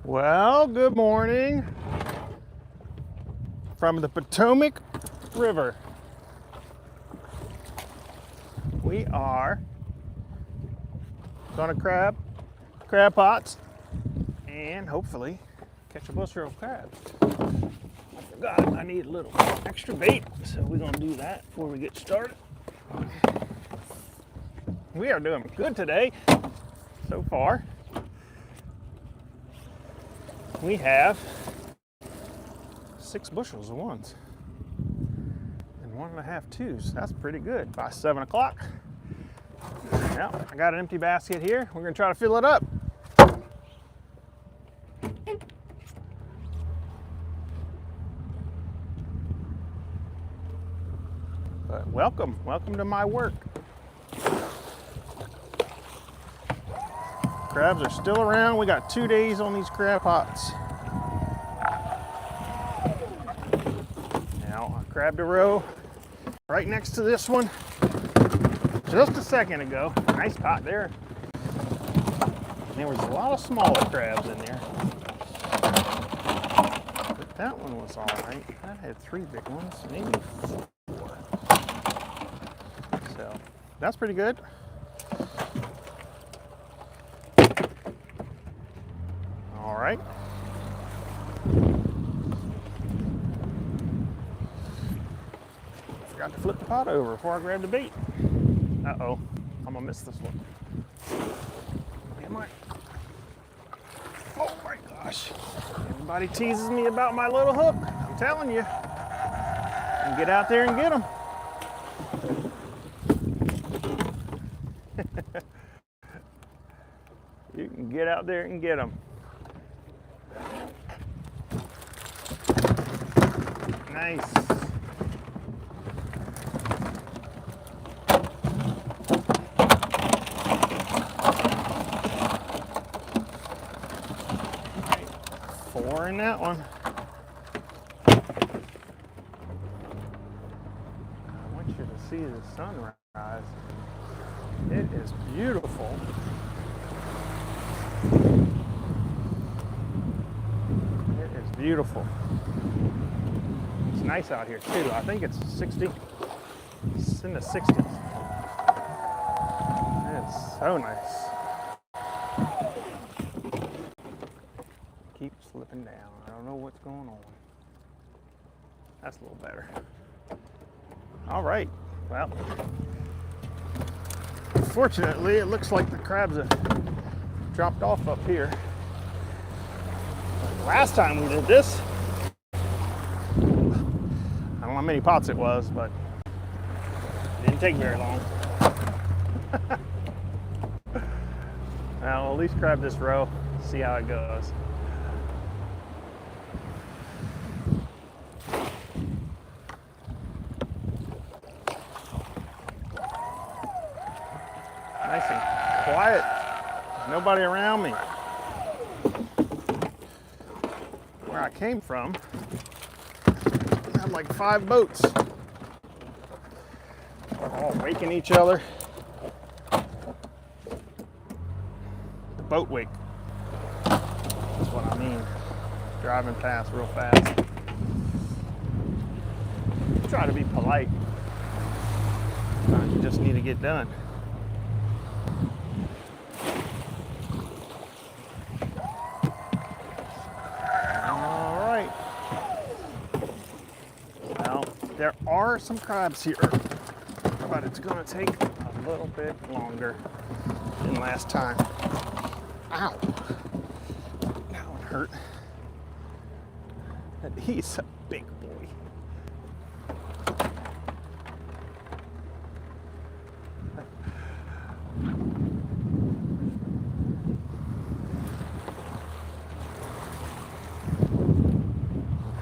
Well, good morning from the Potomac River. We are gonna crab pots and hopefully catch a bushel of crabs. I forgot I need a little extra bait, so we're gonna do that before we get started. We are doing good today so far. We have 6 bushels of ones and 1.5 twos. That's pretty good by 7 o'clock. Now, I got an empty basket here. We're gonna try to fill it up. But welcome to my work. Crabs are still around. We got 2 days on these crab pots. Now, I grabbed a row right next to this one just a second ago. Nice pot there. And there was a lot of smaller crabs in there. But that one was all right. I had 3 big ones, maybe 4. So, that's pretty good. All right. Forgot to flip the pot over before I grabbed the bait. Uh-oh, I'm gonna miss this one. Am I? Oh my gosh. Everybody teases me about my little hook. I'm telling you. And get out there and get them. You can get out there and get them. Nice. Right. 4 in that one. I want you to see the sunrise. It is beautiful. It is beautiful. It's nice out here too. I think it's 60. It's in the 60s. It's so nice. Keep slipping down. I don't know what's going on. That's a little better. All right. Well, fortunately, it looks like the crabs have dropped off up here. Last time we did this, I don't know how many pots it was, but it didn't take very long. Now, I'll at least grab this row, see how it goes. Nice and quiet. Nobody around me. Where I came from, I had like 5 boats. We're all waking each other. The boat wake. That's what I mean. Driving past real fast. Try to be polite. Sometimes you just need to get done. There are some crabs here, but it's gonna take a little bit longer than last time. Ow, that one hurt. He's a big boy.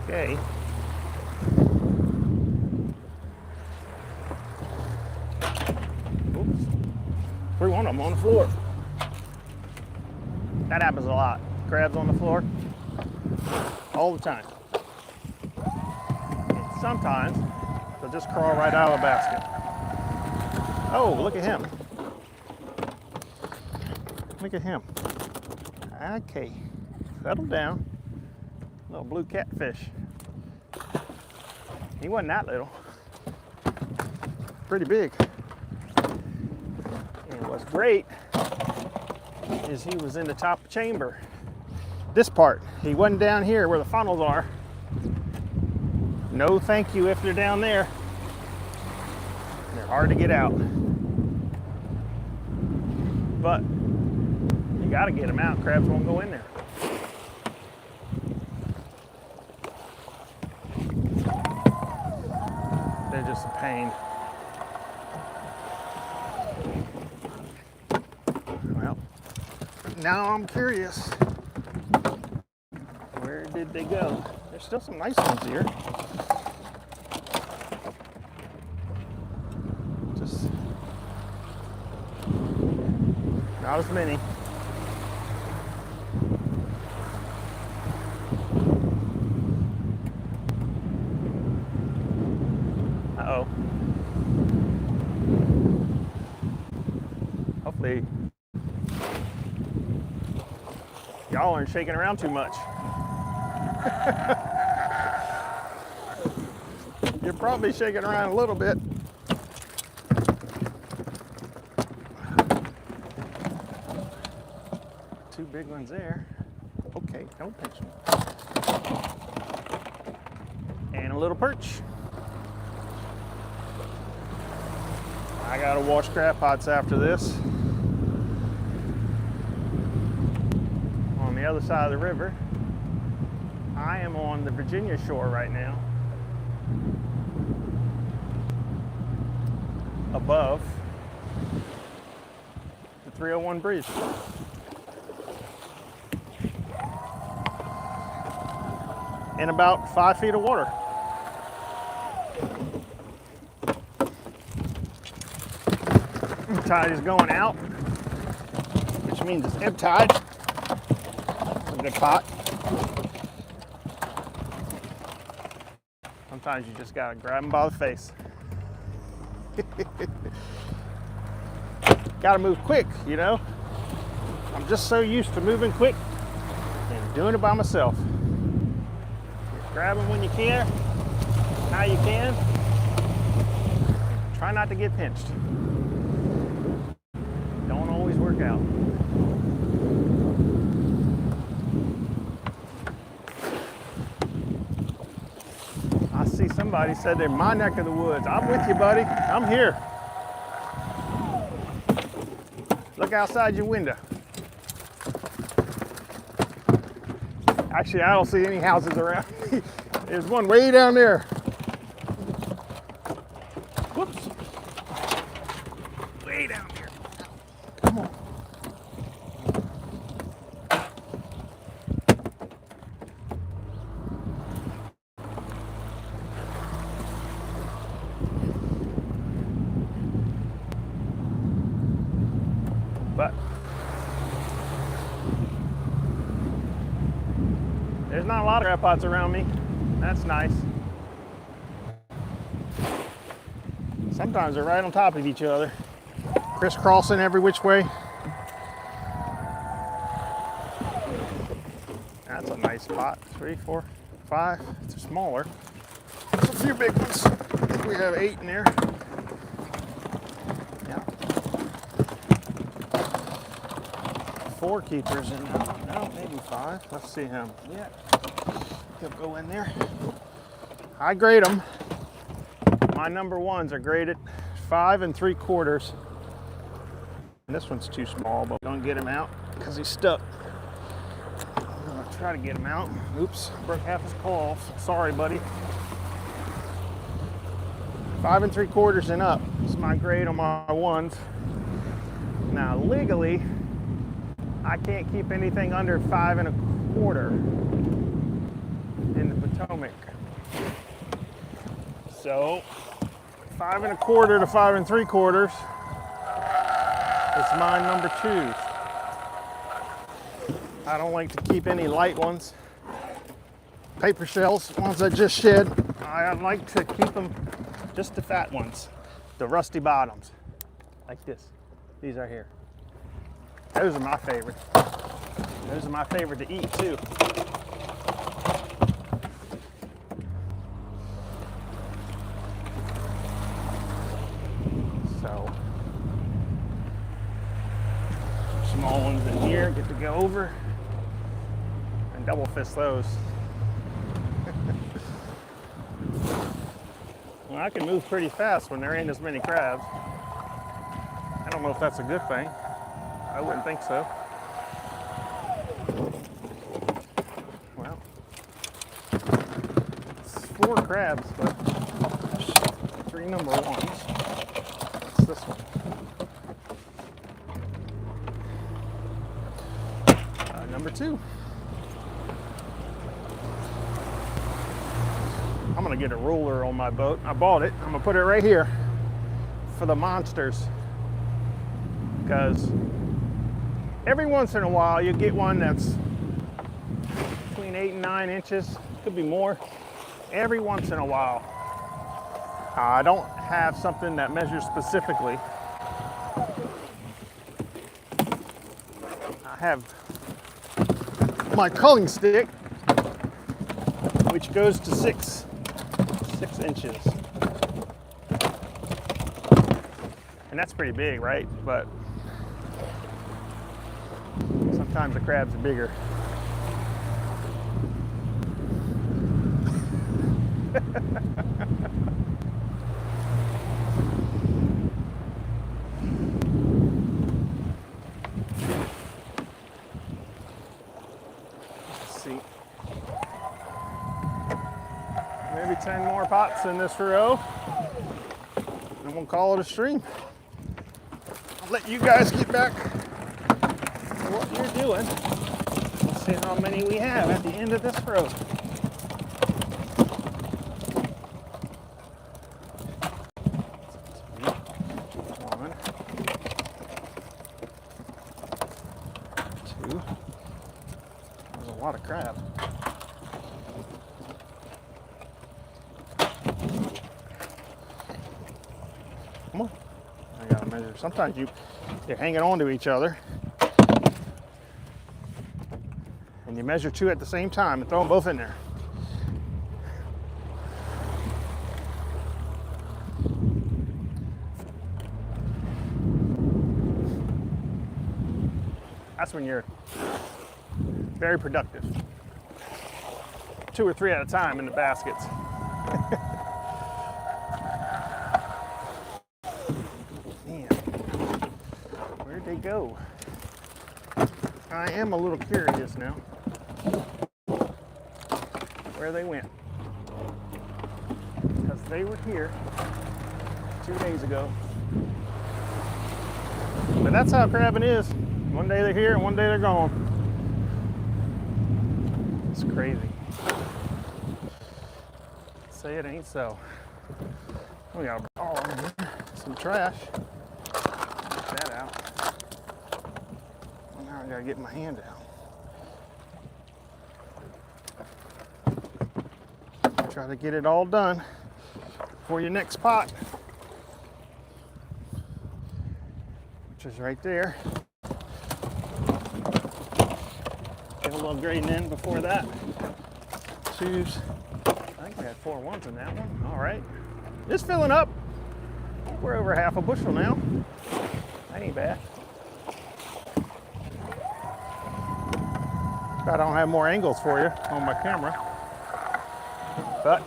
Okay. One of them on the floor. That happens a lot. Crabs on the floor all the time. And sometimes they'll just crawl right out of the basket. Oh, look at him. Look at him. Okay. settle down. Little blue catfish. He wasn't that little. Pretty big. And what's great is he was in the top chamber. This part, he wasn't down here where the funnels are. No thank you if they're down there. They're hard to get out. But you gotta get them out. Crabs won't go in there. They're just a pain. Well, now I'm curious. Where did they go? There's still some nice ones here. Just not as many. Uh-oh. Hopefully y'all aren't shaking around too much. You're probably shaking around a little bit. Two big ones there. Okay, don't pinch them. And a little perch. I gotta wash crab pots after this. On the other side of the river, I am on the Virginia shore right now, above the 301 bridge. In about 5 feet of water. Tide is going out, which means it's ebb tide. It's a good pot. Sometimes you just gotta grab them by the face. Gotta move quick, you know? I'm just so used to moving quick and doing it by myself. Grab them when you can, how you can. Try not to get pinched. Don't always work out. I see somebody said they're my neck of the woods. I'm with you, buddy. I'm here. Look outside your window. Actually, I don't see any houses around. There's one way down there. Whoops. Way down there. Come on. But there's not a lot of crab pots around me. That's nice. Sometimes they're right on top of each other, crisscrossing every which way. That's a nice spot. 3, 4, 5. It's smaller. There's a few big ones. I think we have 8 in there. Yeah. 4 keepers in there. No, maybe 5. Let's see him. Yeah. He'll go in there. I grade them. My number ones are graded 5 3/4. And this one's too small, but don't get him out because he's stuck. I'm gonna try to get him out. Oops, broke half his claw off. Sorry, buddy. 5 3/4 and up is my grade on my ones. Now, legally, I can't keep anything under 5 1/4 in the Potomac. So 5 1/4 to 5 3/4 is my number 2s. I don't like to keep any light ones. Paper shells, ones I just shed, I like to keep them just the fat ones, the rusty bottoms, like this. These are here. Those are my favorites. Those are my favorite to eat too. So, small ones in here get to go over and double fist those. Well, I can move pretty fast when there ain't as many crabs. I don't know if that's a good thing. I wouldn't think so. Well, it's 4 crabs, but 3 number ones. What's this one? Number 2. I'm gonna get a ruler on my boat. I bought it. I'm gonna put it right here for the monsters, because every once in a while you get one that's between 8 and 9 inches, could be more. Every once in a while. I don't have something that measures specifically. I have my culling stick, which goes to 6 inches. And that's pretty big, right? But sometimes the crabs are bigger. Let's see. Maybe 10 more pots in this row, and we'll call it a stream. I'll let you guys get back to what you're doing. Let's see how many we have at the end of this row. One, 2. There's a lot of crab. Come on. I gotta measure. Sometimes you're hanging on to each other and you measure 2 at the same time and throw them both in there. That's when you're very productive. 2 or 3 at a time in the baskets. They go. I am a little curious now where they went, because they were here 2 days ago. But that's how crabbing is. One day they're here and one day they're gone. It's crazy. Say it ain't so. We got a ball in here, some trash. Get that out. Now I gotta get my hand out. Try to get it all done for your next pot, which is right there. Get a little grading in before that. Choose. I think we had 4 ones in that one. All right. It's filling up. We're over half a bushel now. That ain't bad. I don't have more angles for you on my camera, but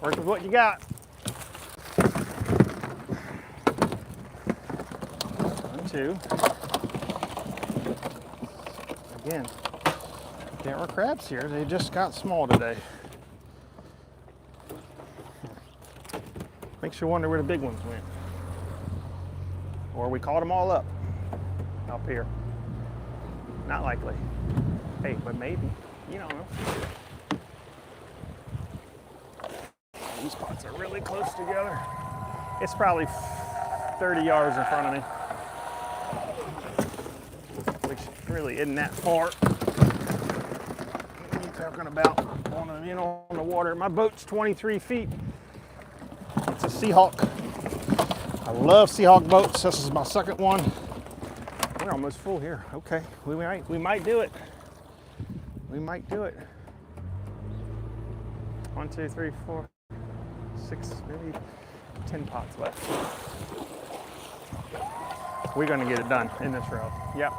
work with what you got. 1, 2. Again, there were crabs here. They just got small today. Makes you wonder where the big ones went. Or we caught them all up here. Not likely. Hey, but maybe. You don't know. These pots are really close together. It's probably 30 yards in front of me, which really isn't that far. What are you talking about on the water? My boat's 23 feet. It's a Seahawk. I love Seahawk boats. This is my second one. We're almost full here. Okay, we might do it. We might do it. 1, 2, 3, 4, 6, maybe 10 pots left. We're gonna get it done in this row. Yep.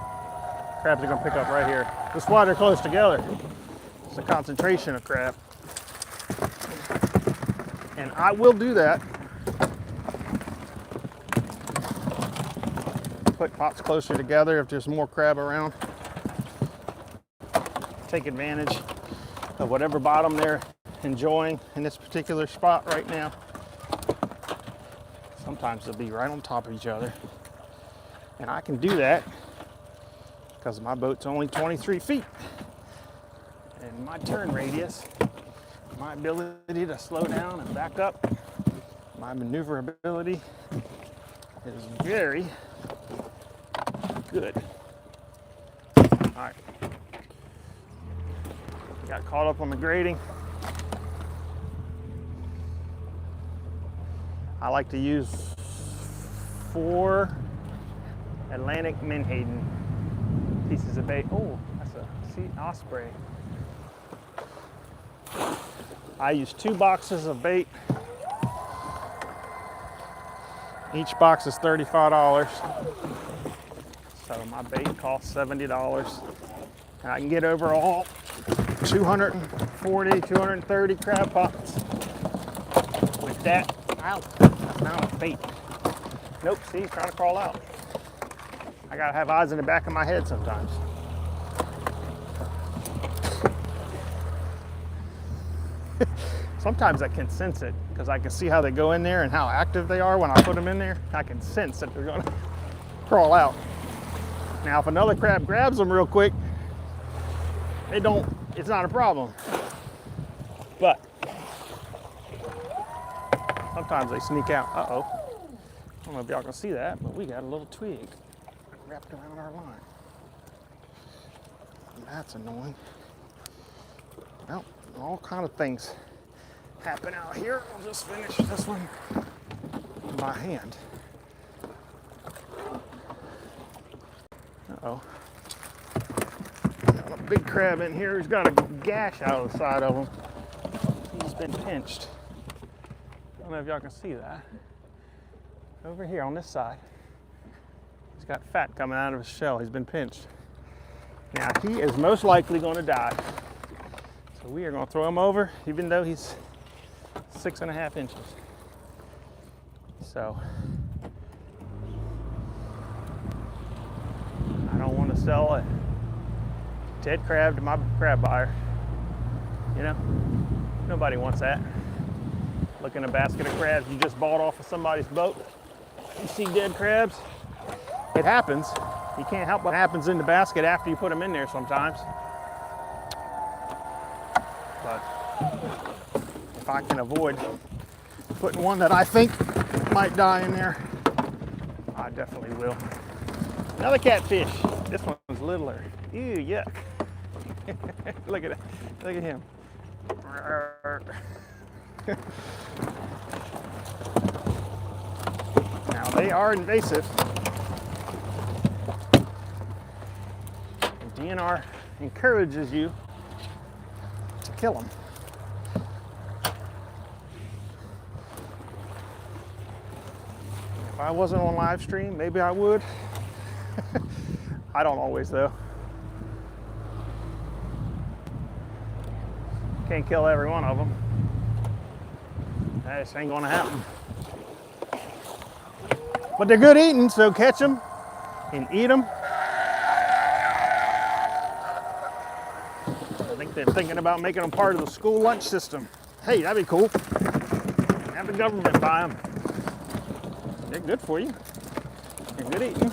Crabs are gonna pick up right here. That's why they're close together. It's a concentration of crab. And I will do that. Put pots closer together if there's more crab around. Take advantage of whatever bottom they're enjoying in this particular spot right now. Sometimes they'll be right on top of each other. And I can do that because my boat's only 23 feet. And my turn radius, my ability to slow down and back up, my maneuverability is very good. All right. Got caught up on the grading. I like to use 4 Atlantic Menhaden pieces of bait. Oh, that's a sea osprey. I use 2 boxes of bait. Each box is $35. So my bait costs $70. And I can get over all 240, 230 crab pots with that. Ow, that's not a bait. Nope, see, he's trying to crawl out. I gotta have eyes in the back of my head sometimes. Sometimes I can sense it because I can see how they go in there and how active they are when I put them in there. I can sense that they're gonna crawl out. Now, if another crab grabs them real quick, it's not a problem. But sometimes they sneak out. Uh-oh. I don't know if y'all can see that, but we got a little twig wrapped around our line. That's annoying. Well, all kind of things happen out here. I'll just finish this one by hand. Uh-oh. Got a big crab in here who's got a gash out of the side of him. He's been pinched. I don't know if y'all can see that. Over here on this side, he's got fat coming out of his shell. He's been pinched. Now, he is most likely going to die. So we are going to throw him over, even though he's 6.5 inches. So I don't want to sell a dead crab to my crab buyer. You know, nobody wants that. Look in a basket of crabs you just bought off of somebody's boat. You see dead crabs. It happens. You can't help what happens in the basket after you put them in there sometimes. But if I can avoid putting one that I think might die in there, I definitely will. Another catfish. This one's littler. Ew, yuck. Look at it. Look at him. Now, they are invasive. And DNR encourages you to kill them. If I wasn't on live stream, maybe I would. I don't always, though. Can't kill every one of them. That just ain't gonna happen. But they're good eating, so catch them and eat them. I think they're thinking about making them part of the school lunch system. Hey, that'd be cool. Have the government buy them. They're good for you. They're good eating.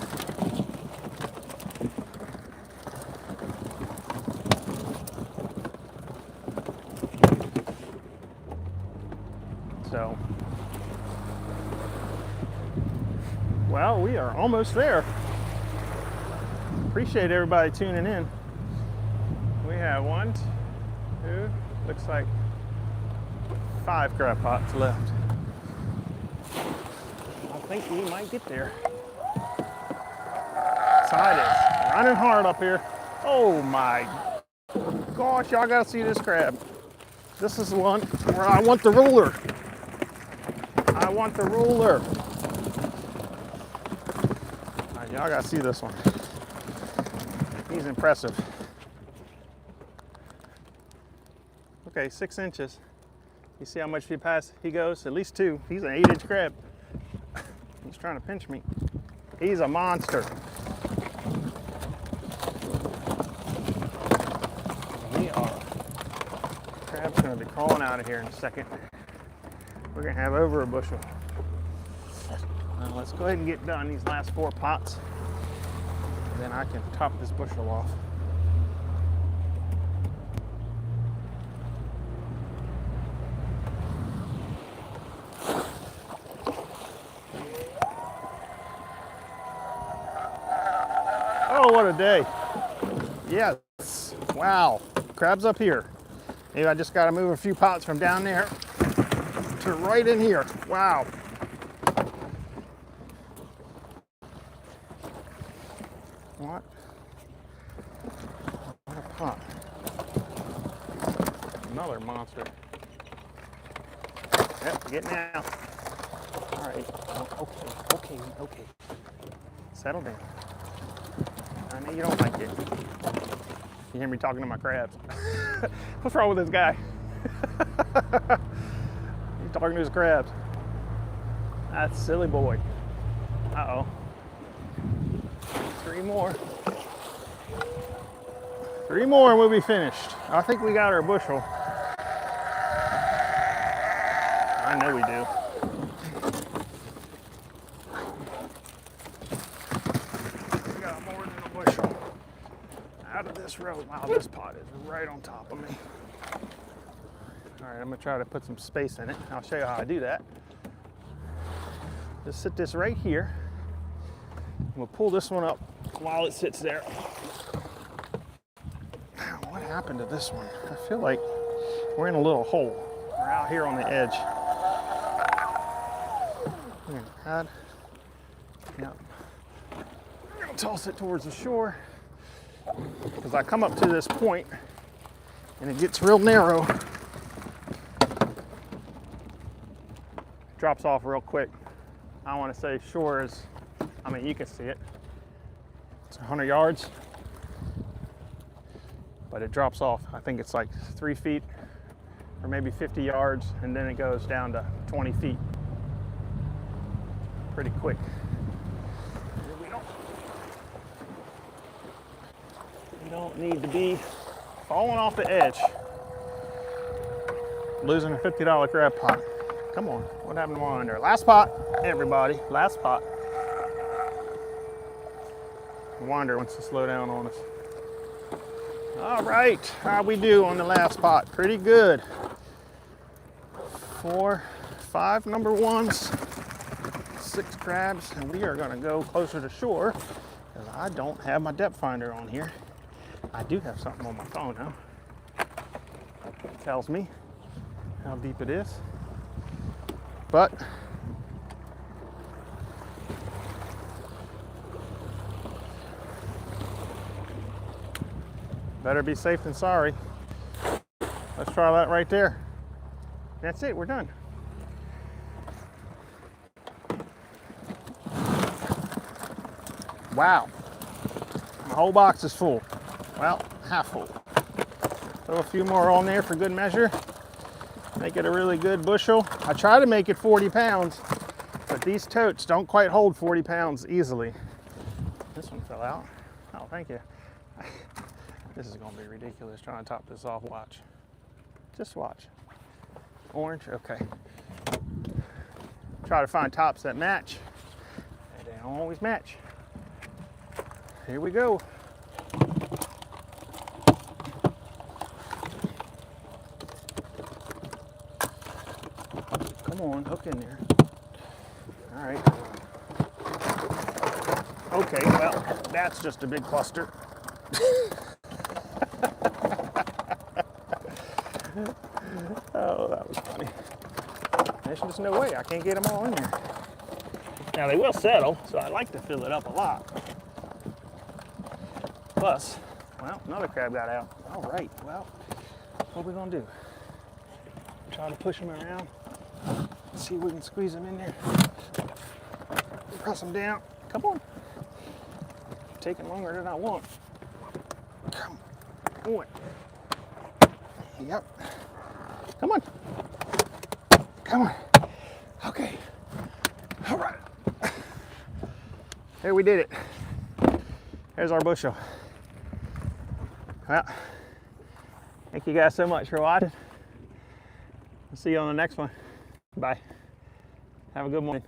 So, well, we are almost there. Appreciate everybody tuning in. We have 1, 2, looks like 5 crab pots left. I think we might get there. Tide is running hard up here. Oh my gosh, y'all gotta see this crab. This is the one where I want the ruler. I want the ruler. All right, y'all gotta see this one. He's impressive. Okay, 6 inches. You see how much he goes? At least 2. He's an 8-inch crab. He's trying to pinch me. He's a monster. Crab's gonna be crawling out of here in a second. We're gonna have over a bushel. Now let's go ahead and get done these last 4 pots. And then I can top this bushel off. Oh, what a day. Yes, wow, crabs up here. Maybe I just gotta move a few pots from down there to right in here. Wow. What a pot. Another monster. Yep, getting out. All right, okay. Settle down. I know you don't like it. You hear me talking to my crabs. What's wrong with this guy? He's talking to his crabs. That's silly boy. Uh-oh. 3 more. 3 more and we'll be finished. I think we got our bushel. I know we do. We got more than a bushel. Out of this road. Wow, this pot is right on top of me. All right, I'm gonna try to put some space in it. I'll show you how I do that. Just sit this right here. We'll pull this one up while it sits there. What happened to this one? I feel like we're in a little hole. We're out here on the edge. Yep. I'm gonna toss it towards the shore because I come up to this point and it gets real narrow. Drops off real quick. I want to say shore is, I mean, you can see it. It's 100 yards, but it drops off. I think it's like 3 feet or maybe 50 yards, and then it goes down to 20 feet. Pretty quick. We don't need to be falling off the edge. Losing a $50 crab pot. Come on, what happened to one under? Last pot, everybody, last pot. Wander wants to slow down on us. All right, how we do on the last pot? Pretty good. 4, 5 number ones, 6 crabs, and we are gonna go closer to shore because I don't have my depth finder on here. I do have something on my phone though. It tells me how deep it is. But better be safe than sorry. Let's try that right there. That's it, we're done. Wow, my whole box is full. Well, half full. Throw a few more on there for good measure. Make it a really good bushel. I try to make it 40 pounds, but these totes don't quite hold 40 pounds easily. This one fell out. Oh, thank you. This is gonna be ridiculous trying to top this off. Watch. Just watch. Orange, okay. Try to find tops that match. They don't always match. Here we go. Come on, hook in there. All right. Okay, well, that's just a big cluster. Oh, that was funny. There's just no way I can't get them all in there. Now they will settle, so I like to fill it up a lot. us. Well, another crab got out. All right, well, what are we gonna do? Try to push him around. See if we can squeeze him in there. Press him down. Come on. Taking longer than I want. Come on. Yep. Come on. Come on. Okay. All right. There, we did it. There's our bushel. Well, thank you guys so much for watching. I'll see you on the next one. Bye. Have a good morning.